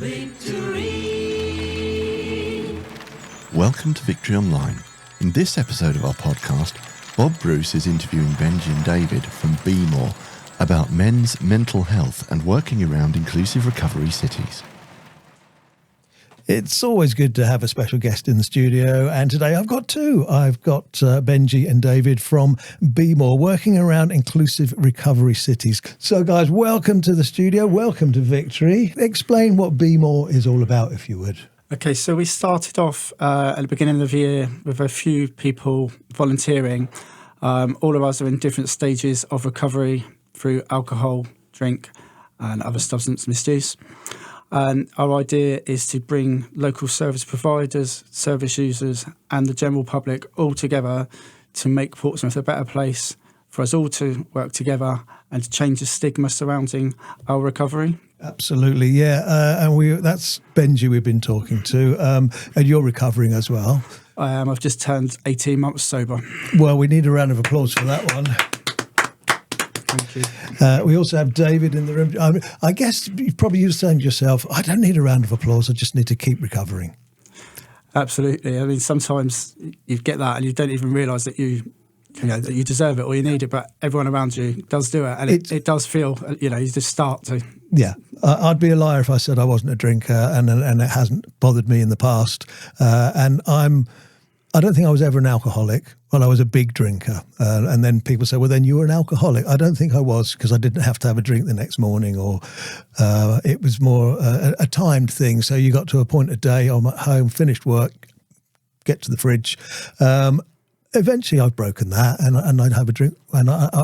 Welcome to Victory Online. In this episode of our podcast, Bob Bruce is interviewing Benji and David from B.More about men's mental health and working around inclusive recovery cities. It's always good to have a special guest in the studio, and today I've got two. I've got Benji and David from B.More, working around inclusive recovery cities. So guys, welcome to the studio, welcome to Victory. Explain what B.More is all about, if you would. Okay, so we started off at the beginning of the year with a few people volunteering. All of us are in different stages of recovery through alcohol, drink and other substance misuse. And our idea is to bring local service providers, service users and the general public all together to make Portsmouth a better place for us all to work together and to change the stigma surrounding our recovery. Absolutely, yeah. And that's Benji we've been talking to. And you're recovering as well. I am. I've just turned 18 months sober. Well, we need a round of applause for that one. Thank you. We also have David in the room. I guess you're probably saying to yourself, I don't need a round of applause, I just need to keep recovering. Absolutely. I mean, sometimes you get that and you don't even realise that you deserve it or you need it, but everyone around you does do it. And it does feel, you just start to. Yeah, I'd be a liar if I said I wasn't a drinker, and it hasn't bothered me in the past. And I don't think I was ever an alcoholic. Well, I was a big drinker. And then people say, well, then you were an alcoholic. I don't think I was, because I didn't have to have a drink the next morning, or it was more a timed thing. So you got to a point of day, I'm at home, finished work, get to the fridge. Eventually I've broken that and I'd have a drink.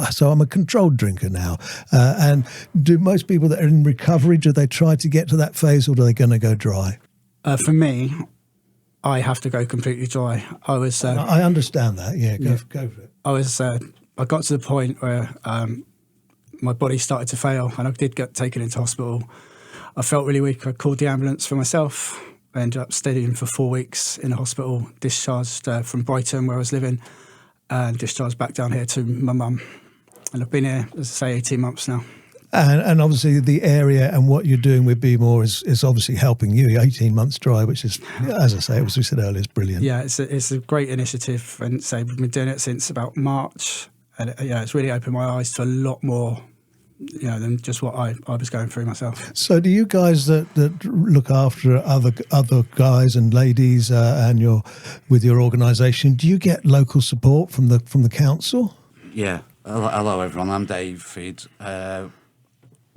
So I'm a controlled drinker now. And do most people that are in recovery, do they try to get to that phase, or are they going to go dry? For me, I have to go completely dry. I understand that. Yeah, go for it. I got to the point where my body started to fail, and I did get taken into hospital. I felt really weak. I called the ambulance for myself. I ended up staying for 4 weeks in a hospital, discharged from Brighton, where I was living, and discharged back down here to my mum. And I've been here, as I say, 18 months now. And obviously the area and what you're doing with B.More is obviously helping you. 18 months dry, which is, as I say, as we said earlier, is brilliant. Yeah, it's a great initiative, and we've been doing it since about March, and it's really opened my eyes to a lot more, than just what I was going through myself. So do you guys that look after other guys and ladies and with your organisation, do you get local support from the council? Yeah. Hello everyone, I'm David.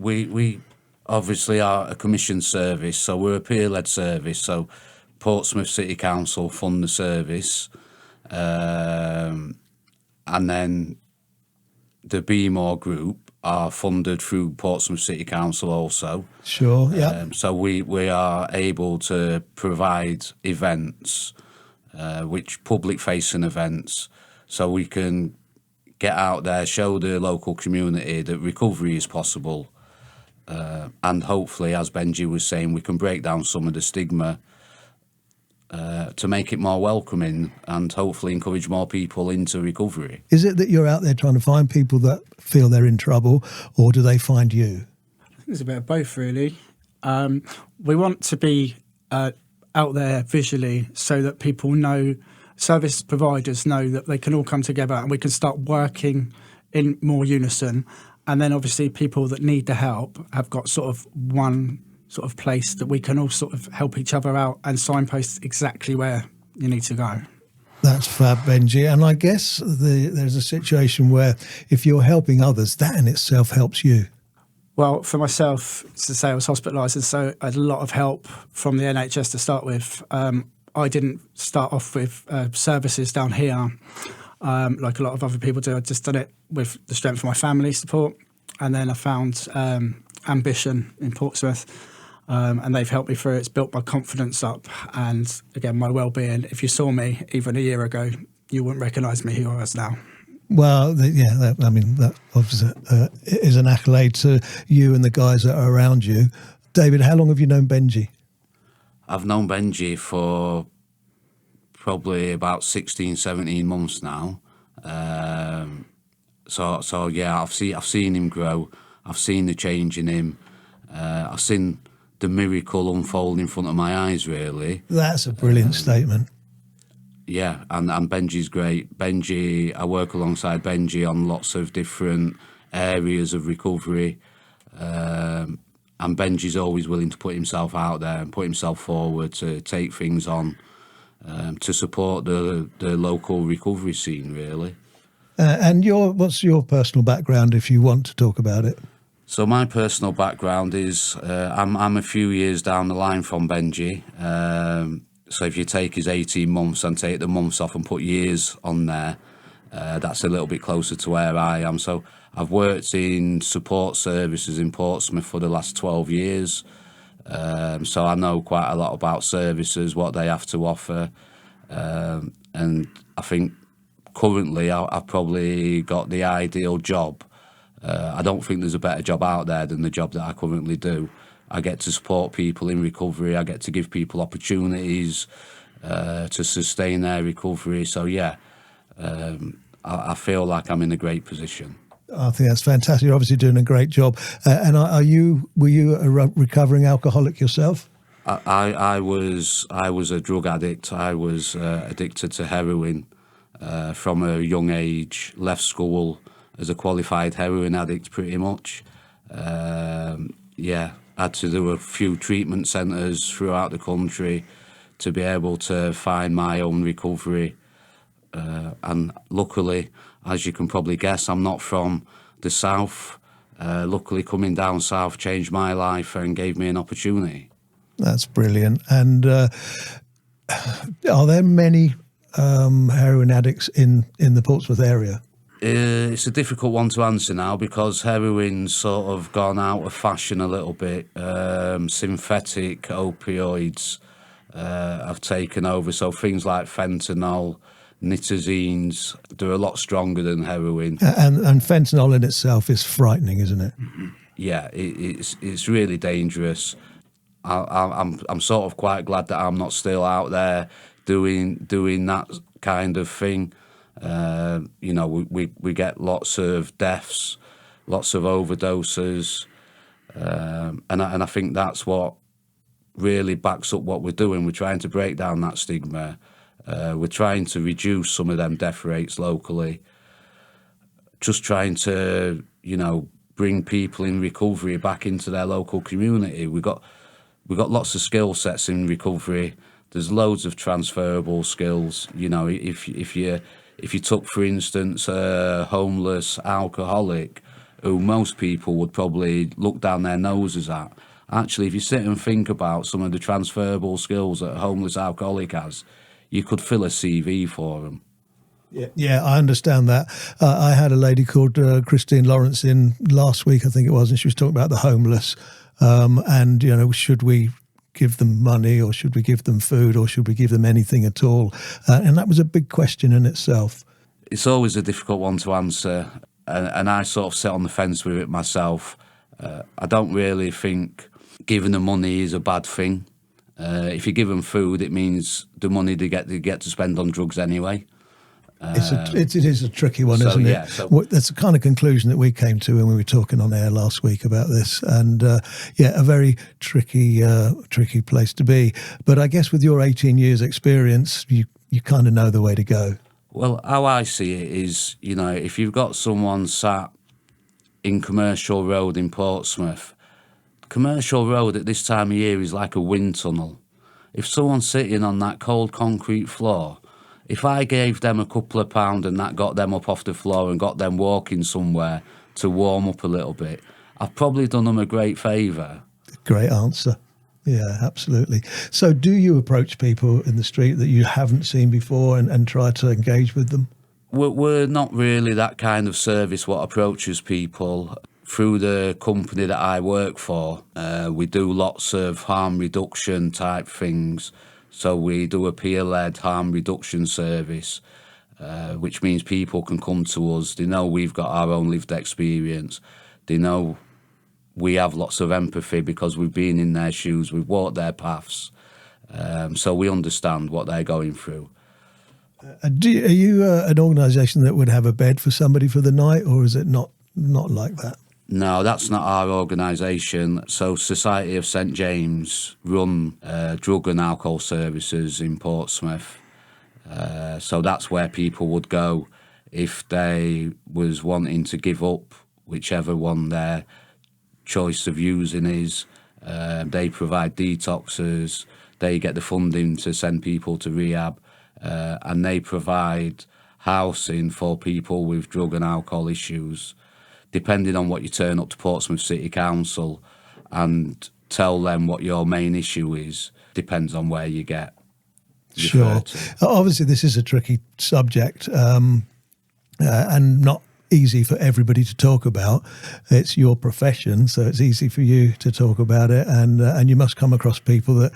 We obviously are a commissioned service, so we're a peer-led service. So Portsmouth City Council fund the service, and then the B.More group are funded through Portsmouth City Council also. Sure, yeah. So we are able to provide events, which public-facing events, so we can get out there, show the local community that recovery is possible. And hopefully, as Benji was saying, we can break down some of the stigma to make it more welcoming and hopefully encourage more people into recovery. Is it that you're out there trying to find people that feel they're in trouble, or do they find you? I think it's a bit of both, really. We want to be out there visually so that people know, service providers know that they can all come together and we can start working in more unison. And then obviously people that need the help have got sort of one sort of place that we can all sort of help each other out and signpost exactly where you need to go. That's fab, Benji. And I guess there's a situation where if you're helping others, that in itself helps you. Well, for myself, to say I was hospitalised, and so I had a lot of help from the NHS to start with. I didn't start off with services down here like a lot of other people do. I'd just done it with the strength of my family support. And then I found Ambition in Portsmouth, and they've helped me through. It's built my confidence up and, again, my well-being. If you saw me even a year ago, you wouldn't recognise me who I was now. Well, that obviously is an accolade to you and the guys that are around you. David, how long have you known Benji? I've known Benji for probably about 16, 17 months now. So yeah, I've seen him grow. I've seen the change in him. I've seen the miracle unfold in front of my eyes, really. That's a brilliant statement. Yeah, and Benji's great. Benji, I work alongside Benji on lots of different areas of recovery. And Benji's always willing to put himself out there and put himself forward to take things on, to support the local recovery scene, really. And what's your personal background, if you want to talk about it? So my personal background is I'm a few years down the line from Benji. So if you take his 18 months and take the months off and put years on there, that's a little bit closer to where I am. So I've worked in support services in Portsmouth for the last 12 years. So I know quite a lot about services, what they have to offer. And I think currently I've probably got the ideal job. I don't think there's a better job out there than the job that I currently do. I get to support people in recovery. I get to give people opportunities to sustain their recovery. So, yeah, I feel like I'm in a great position. I think that's fantastic. You're obviously doing a great job. And were you a recovering alcoholic yourself? I was a drug addict. I was addicted to heroin from a young age, left school as a qualified heroin addict pretty much. Had to do a few treatment centres throughout the country to be able to find my own recovery. And luckily, as you can probably guess, I'm not from the south. Luckily, coming down south changed my life and gave me an opportunity. That's brilliant. And are there many heroin addicts in the Portsmouth area? It's a difficult one to answer now because heroin's sort of gone out of fashion a little bit. Synthetic opioids have taken over. So things like fentanyl, nitazines, they're a lot stronger than heroin. And fentanyl in itself is frightening, isn't it? Yeah, it's really dangerous. I'm sort of quite glad that I'm not still out there doing that kind of thing. We get lots of deaths, lots of overdoses, and I think that's what really backs up what we're doing. We're trying to break down that stigma. We're trying to reduce some of them death rates locally. Just trying to, bring people in recovery back into their local community. We've got lots of skill sets in recovery. There's loads of transferable skills. If you took, for instance, a homeless alcoholic, who most people would probably look down their noses at, actually, if you sit and think about some of the transferable skills that a homeless alcoholic has, you could fill a CV for them. Yeah, I understand that. I had a lady called Christine Lawrence in last week, I think it was, and she was talking about the homeless. And, should we give them money or should we give them food or should we give them anything at all? And that was a big question in itself. It's always a difficult one to answer. And I sort of sit on the fence with it myself. I don't really think giving them money is a bad thing. If you give them food, it means the money they get to spend on drugs anyway. It is a tricky one, isn't it? That's the kind of conclusion that we came to when we were talking on air last week about this. And a very tricky place to be. But I guess with your 18 years experience, you kind of know the way to go. Well, how I see it is, if you've got someone sat in Commercial Road in Portsmouth, Commercial Road at this time of year is like a wind tunnel. If someone's sitting on that cold concrete floor, if I gave them a couple of pounds and that got them up off the floor and got them walking somewhere to warm up a little bit, I've probably done them a great favour. Great answer. Yeah, absolutely. So do you approach people in the street that you haven't seen before and try to engage with them? We're not really that kind of service what approaches people. Through the company that I work for, we do lots of harm reduction type things. So we do a peer-led harm reduction service, which means people can come to us. They know we've got our own lived experience. They know we have lots of empathy because we've been in their shoes, we've walked their paths. So we understand what they're going through. Are you an organisation that would have a bed for somebody for the night, or is it not like that? No, that's not our organisation. So Society of St James run drug and alcohol services in Portsmouth. So that's where people would go if they was wanting to give up whichever one their choice of using is. They provide detoxes, they get the funding to send people to rehab, and they provide housing for people with drug and alcohol issues. Depending on what you turn up to Portsmouth City Council and tell them what your main issue is, depends on where you get Sure. Obviously, this is a tricky subject and not easy for everybody to talk about. It's your profession, so it's easy for you to talk about it, and you must come across people that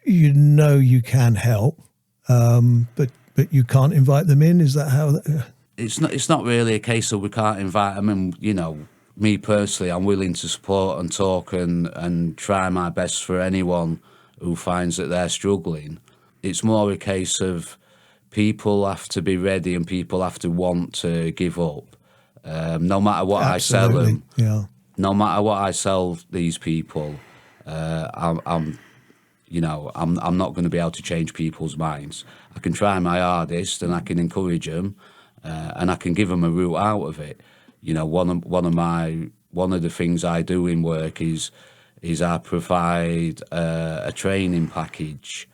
you know you can help, but you can't invite them in. Is that how? It's not really a case of we can't invite them in. You know, me personally, I'm willing to support and talk and try my best for anyone who finds that they're struggling. It's more a case of people have to be ready and people have to want to give up. No matter what I sell them, no matter what I sell these people, I'm not going to be able to change people's minds. I can try my hardest and I can encourage them. And I can give them a route out of it. You know, one of the things I do in work is I provide a training package.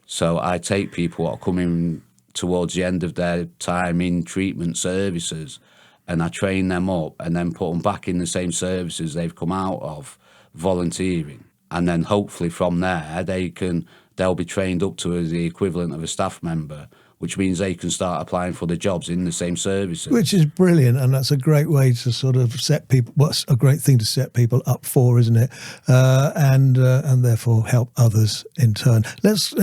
So I take people that are coming towards the end of their time in treatment services, and I train them up and then put them back in the same services they've come out of, volunteering. And then hopefully from there they'll be trained up to the equivalent of a staff member, which means they can start applying for the jobs in the same services. Which is brilliant, and that's a great way to sort of set people. What's a great thing to set people up for, isn't it? And therefore help others in turn. Let's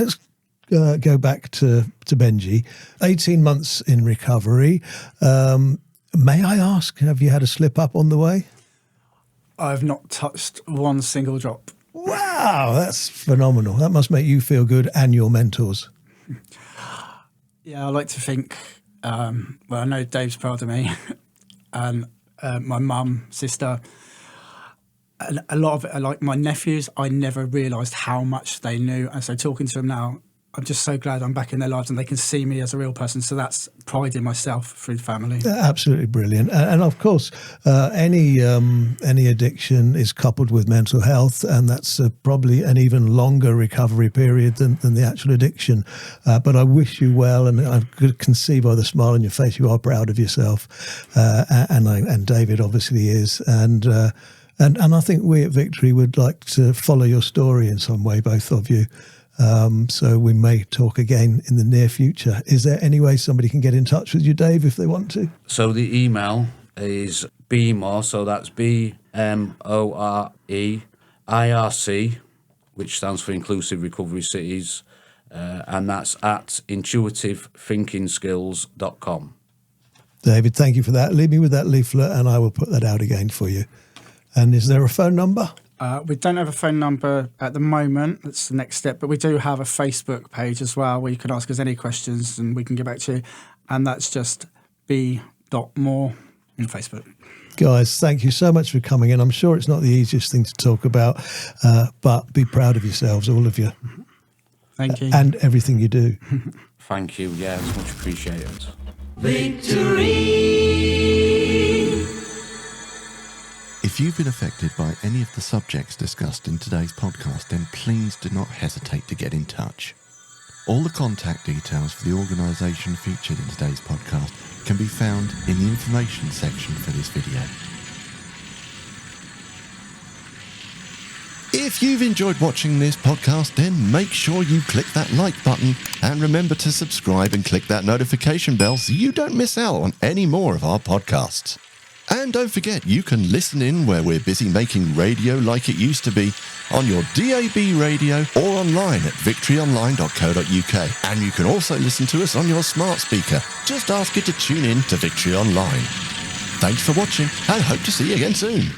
go back to Benji. 18 months in recovery. May I ask, have you had a slip up on the way? I've not touched one single drop. Wow, that's phenomenal. That must make you feel good and your mentors. Yeah, I like to think, I know Dave's proud of me, and my mum, sister, and a lot of it, like my nephews, I never realised how much they knew. And so talking to them now, I'm just so glad I'm back in their lives and they can see me as a real person. So that's pride in myself through family. Absolutely brilliant. And of course, any addiction is coupled with mental health, and that's probably an even longer recovery period than the actual addiction. But I wish you well, and I can see by the smile on your face you are proud of yourself. And David obviously is. And I think we at Victory would like to follow your story in some way, both of you. So we may talk again in the near future. Is there any way somebody can get in touch with you, Dave, if they want to? So the email is B.More, so that's BMOREIRC, which stands for Inclusive Recovery Cities, and that's at intuitivethinkingskills.com. David, thank you for that. Leave me with that leaflet and I will put that out again for you. And is there a phone number? We don't have a phone number at the moment. That's the next step. But we do have a Facebook page as well where you can ask us any questions and we can get back to you. And that's just B.More in Facebook. Guys, thank you so much for coming in. I'm sure it's not the easiest thing to talk about, but be proud of yourselves, all of you. Thank you. And everything you do. Thank you. Yeah, it's much appreciated. Victory! If you've been affected by any of the subjects discussed in today's podcast, then please do not hesitate to get in touch. All the contact details for the organisation featured in today's podcast can be found in the information section for this video. If you've enjoyed watching this podcast, then make sure you click that like button and remember to subscribe and click that notification bell so you don't miss out on any more of our podcasts. And don't forget, you can listen in where we're busy making radio like it used to be on your DAB radio or online at victoryonline.co.uk. And you can also listen to us on your smart speaker. Just ask it to tune in to Victory Online. Thanks for watching and hope to see you again soon.